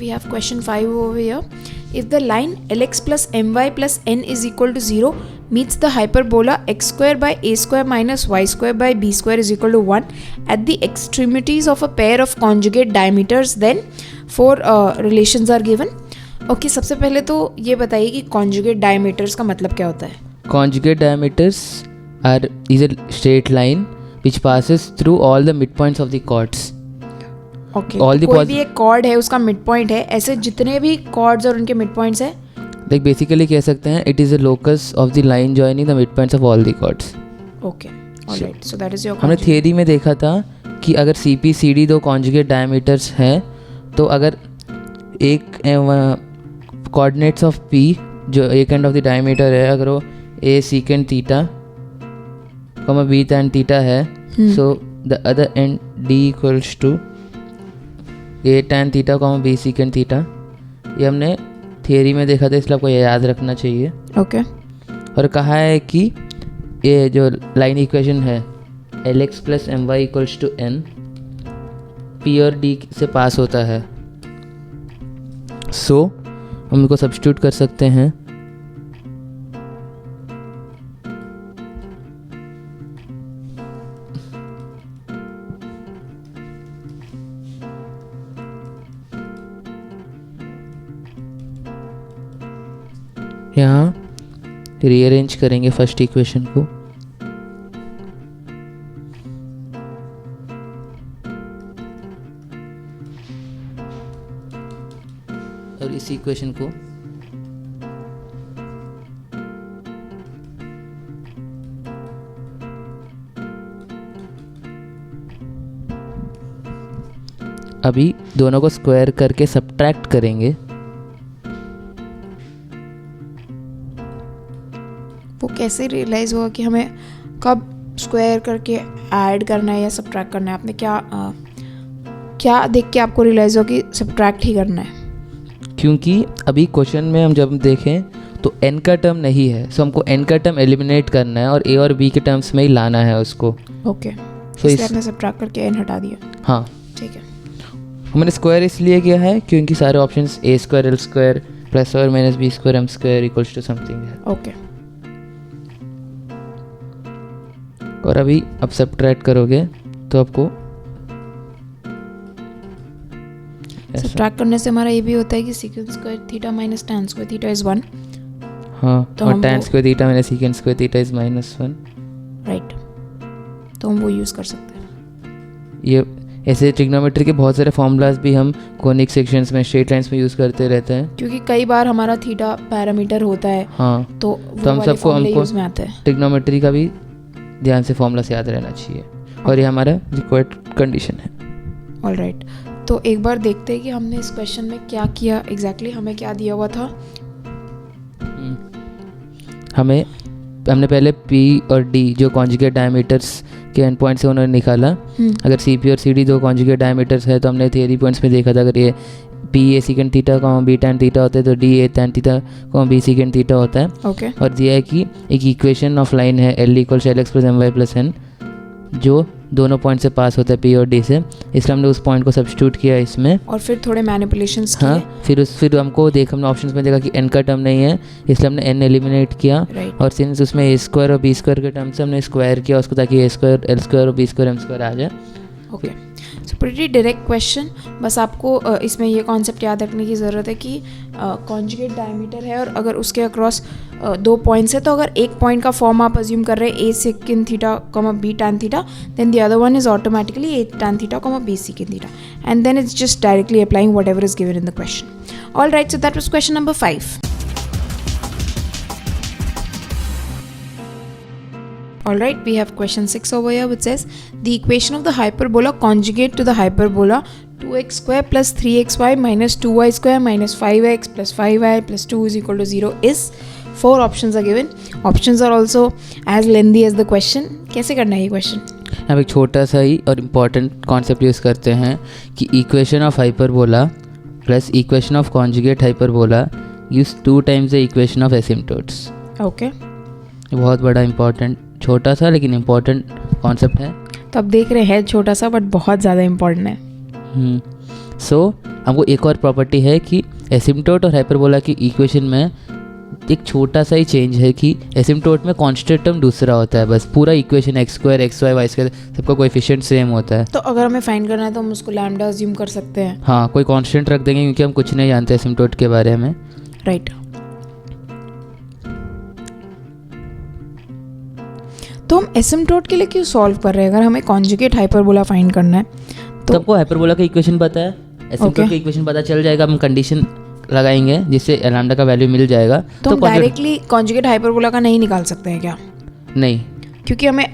we have question 5 over here. If the line lx plus my plus n is equal to 0 meets the hyperbola x square by a square minus y square by b square is equal to 1 at the extremities of a pair of conjugate diameters, then 4 relations are given. Okay, सबसे पहले तो ये बताइए कि conjugate diameters का मतलब क्या होता है. Conjugate diameters is a straight line which passes through all the midpoints of the chords. Okay, कोई भी एक chord है उसका midpoint है, ऐसे जितने भी chords और उनके midpoints है. Like basically कह सकते हैं it is a locus of the line joining the midpoints of all the chords. Okay, alright. So that is your. हमने theory में देखा था कि अगर CP CD दो conjugate diameters हैं तो अगर एक coordinates of P जो एक end of the diameter है, अगर वो A secant theta B tan theta है, so the other end D equals to A tan theta B secant theta. ये हमने थियरी में देखा था, इसलिए आपको ये याद रखना चाहिए. ओके. और कहा है कि ये जो लाइन इक्वेशन है Lx plus my equals to n P और D से पास होता है. सो हम इनको सब्स्टिट्यूट कर सकते हैं. यहाँ रीअरेंज करेंगे फर्स्ट इक्वेशन को. और इस इक्वेशन को अभी दोनों को स्क्वायर करके सब्ट्रैक्ट करेंगे. वो कैसे रियलाइज़ हुआ कि हमें कब स्क्वायर करके ऐड करना है या सब्ट्रैक्ट करना है? आपने क्या देख के आपको रियलाइज़ हुआ कि सब्ट्रैक्ट ही करना है? क्योंकि अभी क्वेश्चन में हम जब देखें तो n का टर्म नहीं है, सो हमको n का टर्म एलिमिनेट करना है और a और b के टर्म्स में ही लाना है उसको. ओके, इसलिए आपने सब्ट्रैक्ट करके n हटा दिया. हाँ, ठीक है. हमने स्क्वायर इसलिए किया है क्योंकि सारे options a square l square plus और minus b square m square equals to something है. ओके. और अभी अब सब्ट्रैक्ट करोगे तो आपको सब्ट्रैक्ट करने से हमारा ये भी होता है कि secant square theta minus tan square theta is 1. हाँ, तो और tan square theta minus secant square theta is -1. Right, तो हम वो यूज़ कर सकते हैं. ये ऐसे ट्रिग्नोमेट्री के बहुत सारे फॉर्मूलाज भी हम कोनिक सेक्शंस में स्ट्रेट लाइंस में यूज़ करते रहते हैं, क्योंकि कई बार हमारा थीटा पैरामीटर होता है. हाँ, तो हम सबको यूज़ में आते हैं. ट्रिग्नोमेट्री का भी ध्यान से फॉर्मूला से याद रहना चाहिए और ये हमारा रिक्वायर्ड कंडीशन है. ऑलराइट, तो एक बार देखते हैं कि हमने इस क्वेश्चन में क्या किया एग्जैक्टली. हमें क्या दिया हुआ था? हमने पहले P और D जो कॉन्जुगेट डायमीटर्स के एंड पॉइंट से उन्होंने निकाला. अगर CP और CD दो कॉन्जुगेट डायमीटर्स है तो हमने थियरी पॉइंट्स में देखा था अगर ये P A second theta B tan theta होता है तो D A tan theta B second theta होता है. ओके. और दिया है कि एक इक्वेशन ऑफ लाइन है L equals Lx plus my plus n जो दोनों पॉइंट से पास होता है P और D से, इसलिए हमने उस पॉइंट को सब्स्टिट्यूट किया इसमें और फिर थोड़े मैनिपुलेशंस किए. हाँ, फिर हमको हमने ऑप्शंस में देखा कि n का टर्म नहीं है, इसलिए हमने n एलिमिनेट किया. और सिंस उसमें a स्क्वायर और b स्क्वायर के टर्म से हमने स्क्वायर किया उसको ताकि a स्क्वायर l स्क्वायर और b स्क्वायर m स्क्वायर आ जाए. Okay, so pretty direct question. बस आपको इसमें ये कॉन्सेप्ट याद रखने की ज़रूरत है कि कॉन्जुगेट डायमीटर है और अगर उसके अक्रॉस 2 पॉइंट्स है तो अगर एक पॉइंट का फॉर्म आप अज्यूम कर रहे हैं a second theta b tan theta, then the other one is automatically a tan theta b second theta, and then it's just directly applying whatever is given in the question. All right, so that was question number 5. Alright, we have question 6 over here which says the equation of the hyperbola conjugate to the hyperbola 2x square plus 3xy minus 2y square minus 5x plus 5y plus 2 is equal to 0 is 4 options are given. Options are also as lengthy as the question. कैसे करना है ये question? अब एक छोटा सा ही और important concept use करते हैं कि equation of hyperbola plus equation of conjugate hyperbola gives 2 times the equation of asymptotes. Okay, बहुत बड़ा इम्पॉर्टेंट, छोटा सा लेकिन इम्पॉर्टेंट कॉन्सेप्ट है. तो आप देख रहे हैं छोटा सा बट बहुत ज़्यादा इम्पॉर्टेंट है. सो हमको एक और प्रॉपर्टी है कि एसिम्प्टोट और हाइपरबोला की इक्वेशन में एक छोटा सा ही चेंज है कि एसिम्प्टोट में कांस्टेंट टर्म दूसरा होता है, बस पूरा equation x square x y y square सबका कोएफिशिएंट सेम होता है। तो अगर हमें फाइंड करना है तो हम उसको लैम्डा अज्यूम कर सकते हैं। हाँ, कोई कांस्टेंट रख देंगे क्योंकि हम कुछ नहीं जानते एसिम्प्टोट के बारे में। राइट। तो हम एसिम्प्टोट के लिए क्यों सॉल्व कर रहे हैं? अगर हमें कॉन्जुगेट हाइपरबोला फाइंड करना है तो आपको हाइपरबोला का इक्वेशन पता है, एसिम्प्टोट का इक्वेशन पता चल जाएगा, हम कंडीशन लगाएंगे जिससे लैम्डा का वैल्यू मिल जाएगा। तो हम डायरेक्टली कॉन्जुगेट हाइपरबोला का नहीं निकाल सकते हैं क्या? नहीं, क्योंकि हमें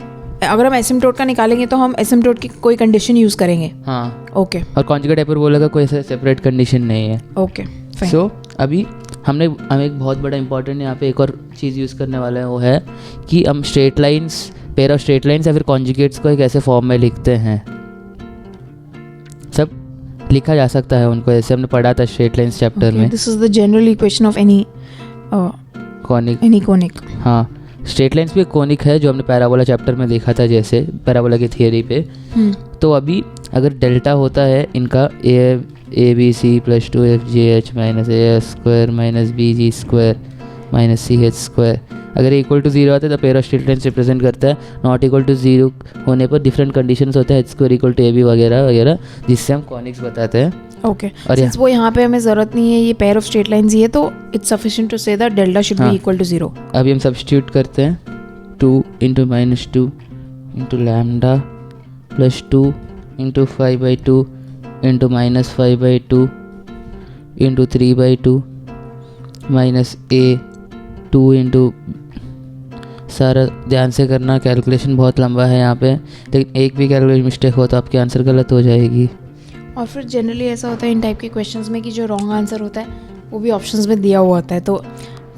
अगर हम एसिम्प्टोट का निकालेंगे तो हम एसिम्प्टोट की कोई कंडीशन यूज़ करेंगे। हाँ, ओके। और कॉन्जुगेट हाइपरबोला का कोई ऐसा सेपरेट कंडीशन नहीं है। ओके, सो अभी हम एक बहुत बड़ा इंपॉर्टेंट यहाँ पे एक और चीज़ यूज़ करने वाला है, वो है कि हम straight lines, pair of straight lines या फिर कॉन्जुगेट्स को एक ऐसे फॉर्म में लिखते हैं। सब लिखा जा सकता है उनको, जैसे हमने पढ़ा था स्ट्रेट लाइंस चैप्टर में। This is the general equation of any conic. हाँ, स्ट्रेट लाइंस भी एक कोनिक है जो हमने पैराबोला चैप्टर में देखा था, जैसे पैराबोला की थियरी पे। तो अभी अगर डेल्टा होता है इनका a b c plus 2fgh minus a square minus b g square minus c h square, अगर इक्वल टू 0 आता है तो pair of straight lines represent करता है। नॉट इक्वल टू 0 होने पर डिफरेंट कंडीशंस होते हैं, h square equal to a b वगैरह वगैरह, जिससे हम कॉनिक्स बताते हैं। ओके, सिंस वो यहाँ पे हमें ज़रूरत नहीं है, ये पेयर ऑफ स्ट्रेट लाइंस ही है, तो it's sufficient to say that delta should be equal to 0। अभी हम सब्स्टिट्यूट करते हैं 2 into minus 2 into lambda plus 2 into 5/2 into minus 5/2 into 3/2 minus a 2 into, सारा ध्यान से करना, कैलकुलेशन बहुत लंबा है यहाँ पे, लेकिन एक भी कैलकुलेशन मिस्टेक हो तो आपकी आंसर गलत हो जाएगी। और फिर जनरली ऐसा होता है इन टाइप के क्वेश्चंस में कि जो रॉन्ग आंसर होता है वो भी ऑप्शंस में दिया हुआ होता है, तो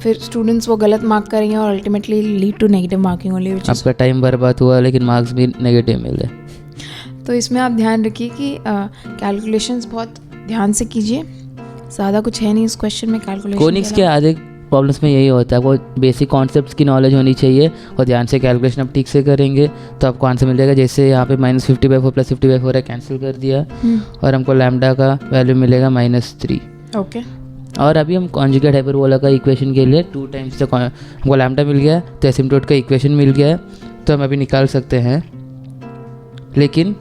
फिर स्टूडेंट्स वो गलत मार्क करेंगे और ultimately lead to negative marking only. आपका टाइम बर्बाद हुआ लेकिन मार्क्स भी नेगेटिव मिले। तो इसमें आप ध्यान रखिए कि कैलकुलेशंस बहुत ध्यान से कीजिए, ज़्यादा कुछ है नहीं इस क्वेश्चन में कैलकुलेशन। कोनिक्स के आधे प्रॉब्लम्स में यही होता है, वो बेसिक कॉन्सेप्ट्स की नॉलेज होनी चाहिए और ध्यान से कैलकुलेशन आप ठीक से करेंगे तो आपको आंसर मिल जाएगा। जैसे यहाँ पे -50/4 + 50/4 है, कैंसिल कर दिया और हमको लैम्डा का वैल्यू मिलेगा -3। ओके। और अभी हम कॉन्जुगेट हाइपरबोला का इक्वेशन के लिए 2 टाइम्स से हमको लैम्डा मिल गया, तो एसिम्प्टोट का इक्वेशन मिल गया है, तो हम अभी निकाल सकते हैं। लेकिन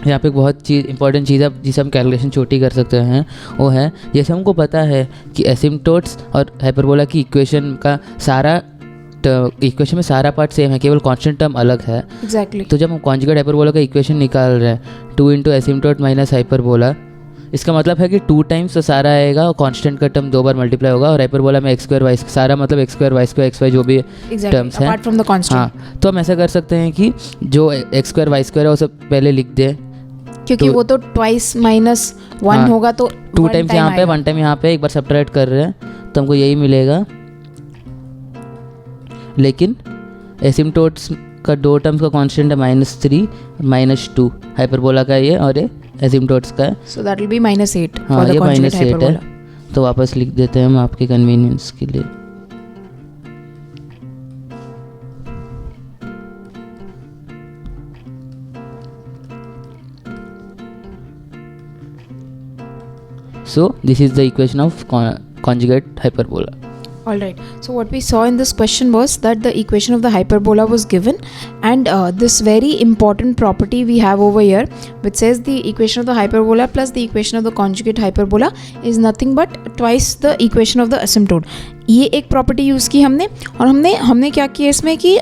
यहाँ पे एक बहुत इंपॉर्टेंट चीज़ है जिसे हम कैलकुलेशन छोटी कर सकते हैं, वो है जैसे हमको पता है कि एसिम्प्टोट्स और हाइपरबोला की इक्वेशन का सारा इक्वेशन में सारा पार्ट सेम है, केवल कांस्टेंट टर्म अलग है। एग्जैक्टली। तो जब हम कॉन्जुगेट हाइपरबोला का इक्वेशन निकाल रहे हैं 2 इंटू एसिम्प्टोट माइनस हाइपरबोला, इसका मतलब है कि 2 टाइम्स तो सारा आएगा और कांस्टेंट का टर्म 2 बार मल्टीप्लाई होगा, और हाइपरबोला में x² y सारा मतलब x² y² xy जो भी टर्म्स हैं अपार्ट फ्रॉम द कांस्टेंट। हाँ, तो हम ऐसा कर सकते हैं कि जो x² y² है वो सब पहले लिख दें, क्योंकि वो तो ट्वाइस -1 होगा, तो 2 टाइम्स यहाँ पे 1 टाइम यहाँ पे, एक बार सब्ट्रैक्ट कर रहे हैं तो हमको यही मिलेगा। लेकिन एसिम्प्टोट्स का 2 टर्म्स का कांस्टेंट है -3 -2, हाइपरबोला का ये और ये एसिम्प्टोट्स का है, सो दैट विल बी -8। हाँ, ये -8 है, तो वापस लिख देते हैं हम आपके कन्वीनियंस के लिए। So this is the equation of conjugate hyperbola. Alright, so what we saw in this question was that the equation of the hyperbola was given, and this very important property we have over here, which says the equation of the hyperbola plus the equation of the conjugate hyperbola is nothing but twice the equation of the asymptote. ये एक property use की हमने, और हमने क्या किया इसमें कि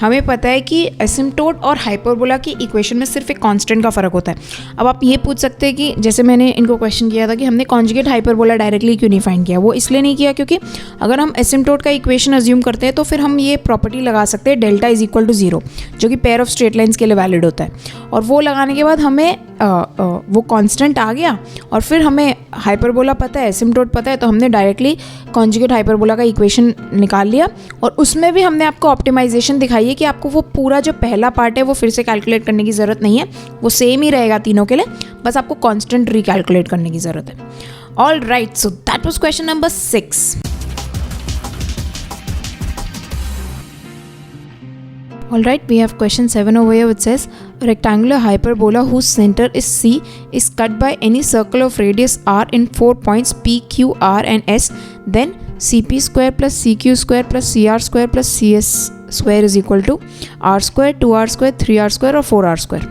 हमें पता है कि एसिम्प्टोट और हाइपरबोला की इक्वेशन में सिर्फ एक कांस्टेंट का फ़र्क होता है। अब आप ये पूछ सकते हैं कि जैसे मैंने इनको क्वेश्चन किया था कि हमने कॉन्जुगेट हाइपरबोला डायरेक्टली क्यों नहीं फाइंड किया, वो इसलिए नहीं किया क्योंकि अगर हम एसिम्प्टोट का इक्वेशन अज्यूम करते हैं तो फिर हम ये प्रॉपर्टी लगा सकते हैं डेल्टा इज इक्वल टू 0, जो कि पेयर ऑफ स्ट्रेट लाइन्स के लिए वैलिड होता है। और वो लगाने के बाद हमें वो कांस्टेंट आ गया, और फिर हमें हाइपरबोला पता है, एसिम्प्टोट पता है, तो हमने डायरेक्टली कॉन्जुगेट हाइपरबोला का इक्वेशन निकाल लिया। और उसमें भी हमने आपको ऑप्टिमाइजेशन दिखाई है कि आपको वो पूरा जो पहला पार्ट है वो फिर से कैलकुलेट करने की ज़रूरत नहीं है, वो सेम ही रहेगा तीनों के लिए, बस आपको कांस्टेंट रिकैलकुलेट करने की ज़रूरत है। All right, so that was question number 6. All right, we have question 7 over here, which says rectangular hyperbola whose center is C is cut by any circle of radius r in 4 points P, Q, R and S, then CP square plus CQ square plus CR square plus CS square is equal to R square, 2R square, 3R square or 4R square.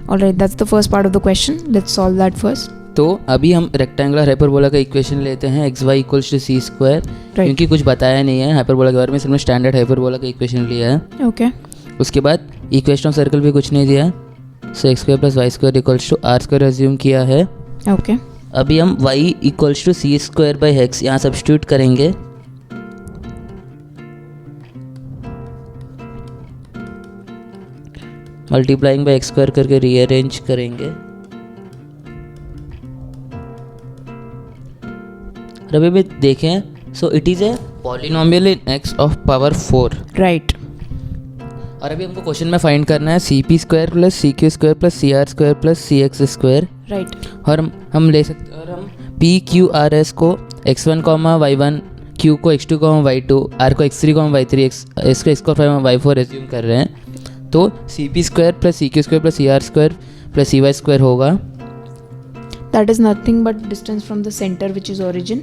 Alright, that's the first part of the question. Let's solve that first. तो अभी हम rectangular hyperbola का equation लेते हैं x y equals to c square, क्योंकि कुछ बताया नहीं है हाइपरबोला के बारे में, सिर्फ स्टैंडर्ड हाइपरबोला का इक्वेशन लिया है. ओके. उसके बाद इक्वेशन ऑफ सर्कल भी कुछ नहीं दिया, so x square plus y square equals to r square assume किया है. ओके. अभी हम y equals to c square by x यहाँ सब्स्टिट्यूट करेंगे. मल्टीप्लाइंग बाई एक्स स्क्वायर करके रीअरेंज करेंगे. और अभी भी देखें, so it is a polynomial in x of power 4. Right. और अभी हमको क्वेश्चन में फाइंड करना है c p square plus c q square plus c r square plus सी एक्स स्क्वायर. राइट. और हम ले सकते हैं, और हम पी क्यू आर एस को x1 कॉमा y1, क्यू को x2 कॉमा y2, आर को x3 कॉमा y3, एस को x4 कॉमा y4 एज्यूम कर रहे हैं. तो c p square plus c q square plus c r square plus c y square होगा. That is nothing but distance from the center, which is origin.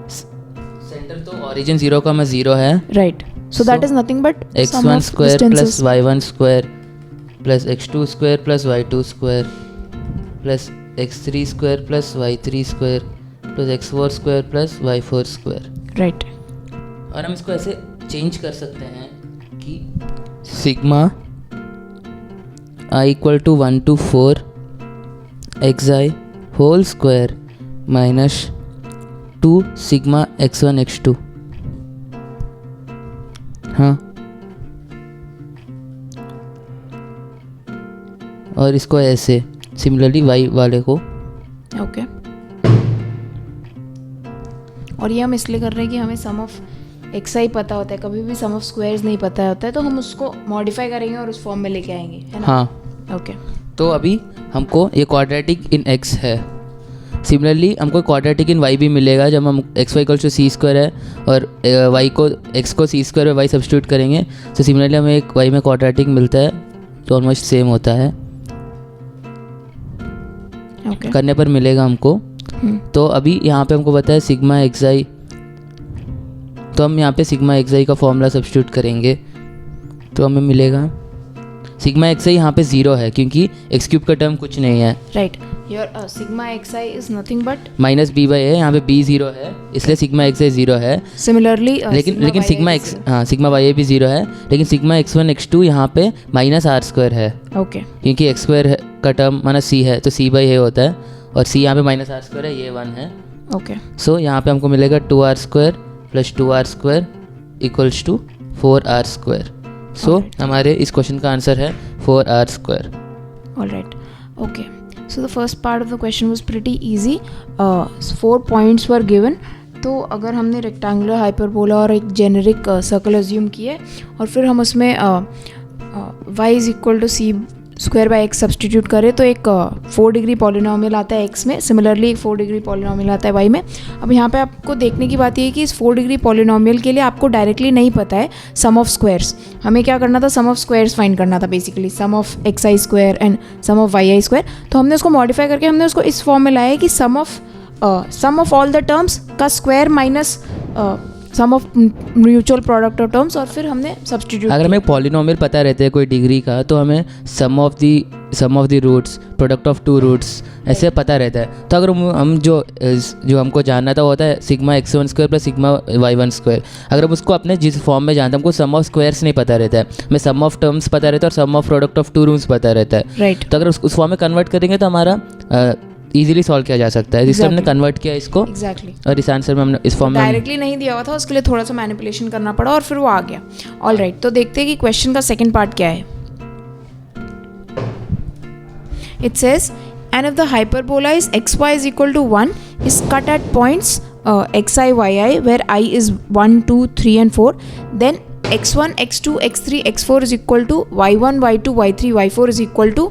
Centre तो origin 0, 0 है. Right. So that is nothing but sum x1 of square distances. plus y1 square plus x2 square plus y2 square plus x3 square plus y3 square plus x4 square plus y4 square. Right. और हम इसको ऐसे change कर सकते हैं कि sigma i equal to 1 to 4 xi whole square minus 2 sigma x1 x2. हाँ, और इसको ऐसे सिमिलरली y वाले को. ओके. और ये हम इसलिए कर रहे हैं कि हमें सम ऑफ एक्स आई पता होता है, कभी भी सम ऑफ स्क्वायर्स नहीं पता होता है, तो हम उसको मॉडिफाई करेंगे और उस फॉर्म में लेके आएंगे, है ना? हाँ. ओके. तो अभी हमको ये क्वाड्रेटिक इन x है. सिमिलरली हमको क्वाड्रेटिक इन y भी मिलेगा जब हम x y equal to c square है और y को x को सी स्क्वायर में y सब्स्टिट्यूट करेंगे. तो सिमिलरली हमें एक y में क्वाड्रेटिक मिलता है तो ऑलमोस्ट सेम होता है. ओके. करने पर मिलेगा हमको. तो अभी यहाँ पे हमको पता है सिग्मा एक्स, तो हम यहाँ पे सिग्मा एक्स का फॉर्मूला सब्स्टिट्यूट करेंगे तो हमें मिलेगा सिग्मा एक्स यहाँ पे 0 है क्योंकि एक्स क्यूब का टर्म कुछ नहीं है. Right. Your sigma x i is nothing but minus b by है, यहाँ पे बी 0 है इसलिए सिग्मा एक्स आई 0 है. सिमिलरली लेकिन सिग्मा एक्स, हाँ सिग्मा वाई भी 0 है, लेकिन सिग्मा x1 x2 यहाँ पे माइनस आर स्क्वायर है. ओके. क्योंकि एक्स स्क्वायर का टर्म माना सी है तो सी बाई ए होता है और सी यहाँ पे माइनस आर स्क्वायर है, ये 1 है. ओके. सो यहाँ पे हमको मिलेगा 2r square plus 2r square equals to 4r square. So हमारे इस क्वेश्चन का आंसर है 4r square. Alright. Okay. So the first part of the question was pretty easy. 4 points were given. तो अगर हमने रेक्टेंगुलर हाइपरबोला और एक generic circle assume किए और फिर हम उसमें y is equal to c square by x substitute करें तो एक 4 डिग्री पॉलिनोमियल आता है x में, सिमिलरली एक 4 डिग्री पॉलिनोमियल आता है y में. अब यहाँ पे आपको देखने की बात ये है कि इस 4 डिग्री पॉलिनोमियल के लिए आपको डायरेक्टली नहीं पता है सम ऑफ स्क्वायर्स. हमें क्या करना था, सम ऑफ स्क्वायर्स फाइंड करना था, basically sum of x i square and sum of y i square. तो हमने उसको मॉडिफाई करके हमने उसको इस फॉर्म में लाया है कि सम ऑफ ऑल द टर्म्स का square minus sum of mutual product of terms, और फिर हमने सब्स्टिट्यूट. अगर हमें पॉलिनोमियल पता रहता है कोई डिग्री का तो हमें sum of the roots, product of 2 roots ऐसे पता रहता है. तो अगर हम जो हमको जानना था वो होता है sigma x1 square plus sigma y1 square. अगर हम उसको अपने जिस फॉर्म में जानते हैं, हमको सम ऑफ स्क्वायर्स नहीं पता रहता है, हमें सम ऑफ टर्म्स पता रहता है और सम ऑफ प्रोडक्ट ऑफ 2 रूट्स पता रहता है. राइट. तो अगर उस फॉर्म में कन्वर्ट करेंगे तो हमारा इजीली सॉल्व किया जा सकता है. जिससे हमने कन्वर्ट किया इसको. एग्जैक्टली. और इस आंसर में हमने इस फॉर्म में डायरेक्टली नहीं दिया हुआ था, उसके लिए थोड़ा सा मैनिपुलेशन करना पड़ा और फिर वो आ गया. ऑलराइट. तो देखते हैं कि क्वेश्चन का सेकंड पार्ट क्या है. It says and if the hyperbola is xy is equal to 1 is cut at points xi yi where I is 1 2 3 and 4, then x1 x2 x3 x4 is equal to y1 y2 y3 y4 is equal to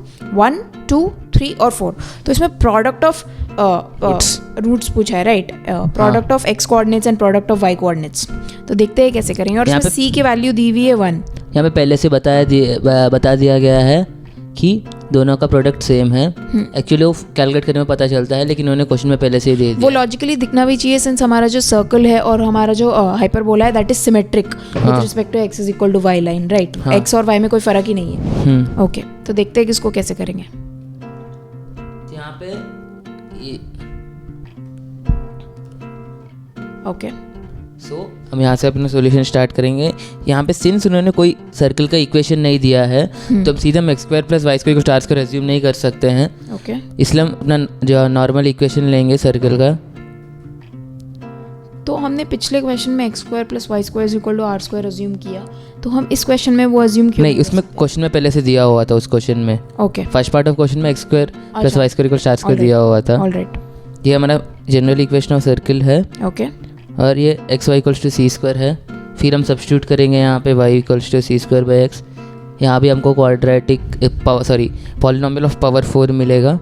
1 2 3 और 4. तो इसमें product of roots पूछा है, right? Product of x coordinates and product of y coordinates. तो देखते हैं कैसे करेंगे. और इसमें सी की वैल्यू दी हुई है 1. यहाँ पे पहले से बता दिया गया है कि दोनों का प्रोडक्ट सेम है। एक्चुअली वो कैलकुलेट करने में पता चलता है, लेकिन उन्होंने क्वेश्चन में पहले से ही दे वो दिया। लॉजिकली दिखना भी चाहिए, सिंस हमारा जो सर्कल है और हमारा जो हाइपरबोला है that is symmetric with respect to x is equal to y line, right? हाँ। x और y में कोई फर्क ही नहीं है। ओके, तो देखते हैं कि इसको कैसे करेंगे। यहाँ पे ये ओके, सो हम यहाँ से अपना सॉल्यूशन स्टार्ट करेंगे। यहाँ पे सिंस उन्होंने कोई सर्कल का इक्वेशन नहीं दिया है तो अब सीधा हम x square plus y square को स्टार्ट कर एज्यूम नहीं कर सकते हैं। ओके, इसलिए हम अपना जो नॉर्मल इक्वेशन लेंगे सर्कल का। तो हमने पिछले क्वेश्चन में x square plus y square is equal to r square assume किया, तो हम इस क्वेश्चन में वो अज्यूम क्यों नहीं, उसमें क्वेश्चन में पहले से दिया हुआ था। उस क्वेश्चन में okay, first part of question में एक्स स्क्वायर प्लस अच्छा। वाई स्क्वायर को स्टार्ट कर Alright. दिया हुआ था। ऑलराइट, ये हमारा जनरल इक्वेशन ऑफ सर्कल है ओके, और ये x y equals to c square है। फिर हम सब्स्टिट्यूट करेंगे यहाँ पे y equals to c square by x. यहाँ भी हमको क्वाड्रेटिक पॉलिनॉमियल ऑफ पावर 4 मिलेगा।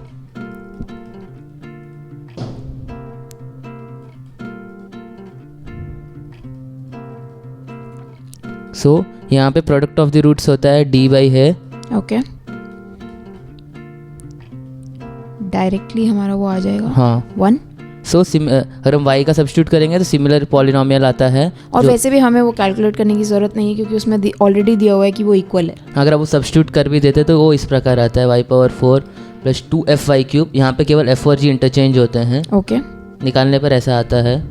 सो यहाँ पे प्रोडक्ट ऑफ द रूट्स होता है डी बाई है। ओके, डायरेक्टली हमारा वो आ जाएगा हाँ, 1। सो अगर हम y का सब्स्टिट्यूट करेंगे तो सिमिलर पॉलिनॉमियल आता है। और वैसे भी हमें वो कैलकुलेट करने की ज़रूरत नहीं है क्योंकि उसमें ऑलरेडी दिया हुआ है कि वो इक्वल है। अगर आप वो सब्स्टिट्यूट कर भी देते तो वो इस प्रकार आता है y power 4 plus 2f cube. यहाँ पे केवल f और g इंटरचेंज होते हैं, ओके, निकालने पर ऐसा आता है।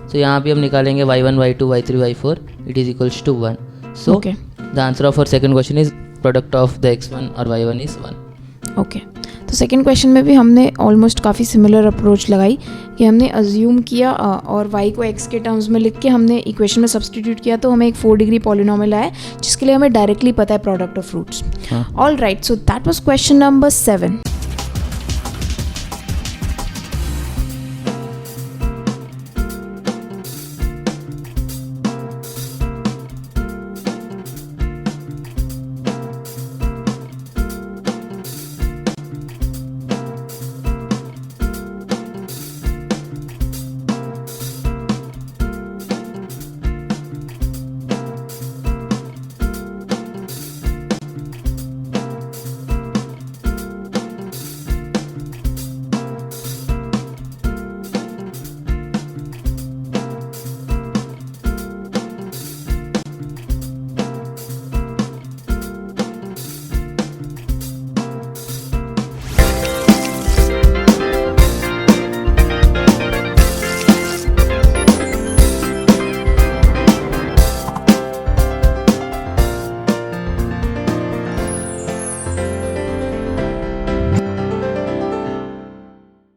सो यहाँ भी हम निकालेंगे y1 y2 y3 y4 it is equals to 1। So okay, the answer of our second question is product of the x1 और y1 इज 1। ओके। तो सेकंड क्वेश्चन में भी हमने ऑलमोस्ट काफ़ी सिमिलर अप्रोच लगाई कि हमने अज्यूम किया और y को x के टर्म्स में लिख के हमने इक्वेशन में सब्स्टिट्यूट किया, तो हमें एक 4 डिग्री पॉलिनॉमियल आया जिसके लिए हमें डायरेक्टली पता है product of roots. All right, so that was question number 7।